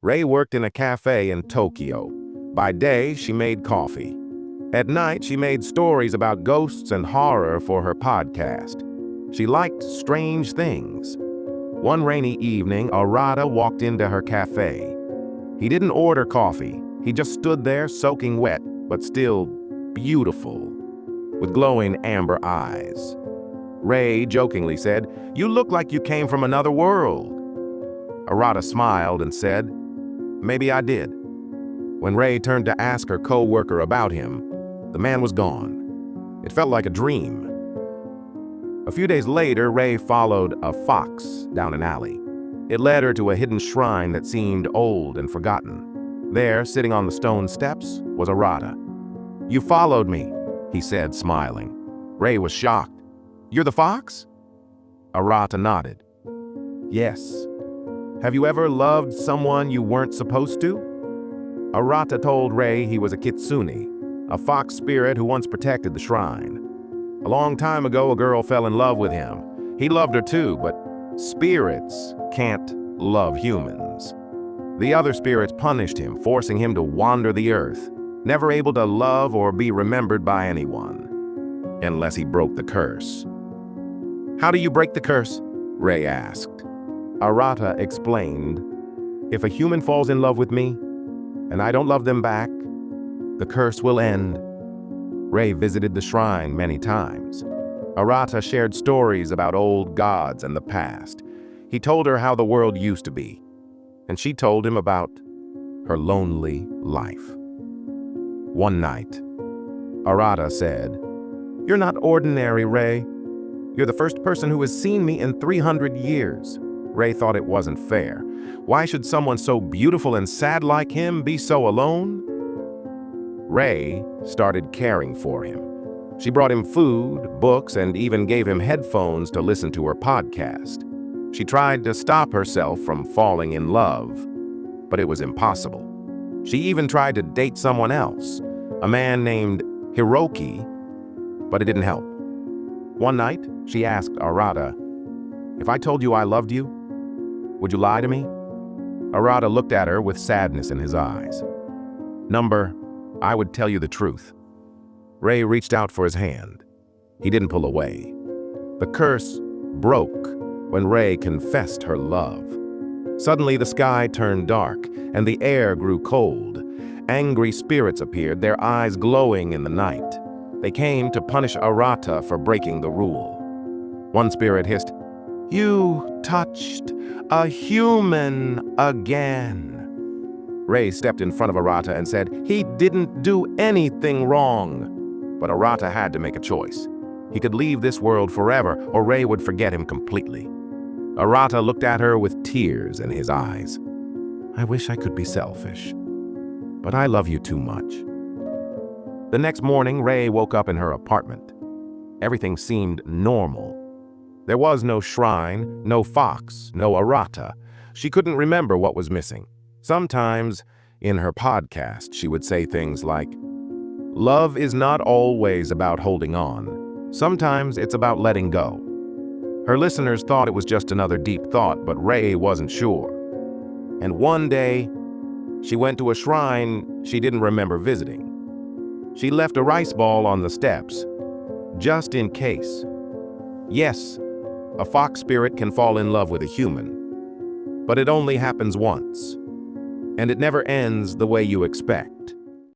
Ray worked in a cafe in Tokyo. By day, she made coffee. At night, she made stories about ghosts and horror for her podcast. She liked strange things. One rainy evening, Arata walked into her cafe. He didn't order coffee. He just stood there soaking wet, but still beautiful, with glowing amber eyes. Ray jokingly said, "You look like you came from another world." Arata smiled and said, "Maybe I did." When Ray turned to ask her co-worker about him, the man was gone. It felt like a dream. A few days later, Ray followed a fox down an alley. It led her to a hidden shrine that seemed old and forgotten. There, sitting on the stone steps, was Arata. "You followed me," he said, smiling. Ray was shocked. "You're the fox?" Arata nodded. "Yes. Have you ever loved someone you weren't supposed to?" Arata told Ray he was a kitsune, a fox spirit who once protected the shrine. A long time ago, a girl fell in love with him. He loved her too, but spirits can't love humans. The other spirits punished him, forcing him to wander the earth, never able to love or be remembered by anyone, unless he broke the curse. "How do you break the curse?" Ray asked. Arata explained, "If a human falls in love with me, and I don't love them back, the curse will end." Ray visited the shrine many times. Arata shared stories about old gods and the past. He told her how the world used to be, and she told him about her lonely life. One night, Arata said, "You're not ordinary, Ray. You're the first person who has seen me in 300 years. Ray thought it wasn't fair. Why should someone so beautiful and sad like him be so alone? Ray started caring for him. She brought him food, books, and even gave him headphones to listen to her podcast. She tried to stop herself from falling in love, but it was impossible. She even tried to date someone else, a man named Hiroki, but it didn't help. One night, she asked Arata, "If I told you I loved you, would you lie to me?" Arata looked at her with sadness in his eyes. "Number, I would tell you the truth." Ray reached out for his hand. He didn't pull away. The curse broke when Ray confessed her love. Suddenly, the sky turned dark, and the air grew cold. Angry spirits appeared, their eyes glowing in the night. They came to punish Arata for breaking the rule. One spirit hissed, "You touched a human again." Ray stepped in front of Arata and said, "He didn't do anything wrong." But Arata had to make a choice. He could leave this world forever, or Ray would forget him completely. Arata looked at her with tears in his eyes. "I wish I could be selfish, but I love you too much." The next morning, Ray woke up in her apartment. Everything seemed normal. There was no shrine, no fox, no Arata. She couldn't remember what was missing. Sometimes, in her podcast, she would say things like, "Love is not always about holding on. Sometimes it's about letting go." Her listeners thought it was just another deep thought, but Ray wasn't sure. And one day, she went to a shrine she didn't remember visiting. She left a rice ball on the steps, just in case. Yes, a fox spirit can fall in love with a human, but it only happens once. And it never ends the way you expect.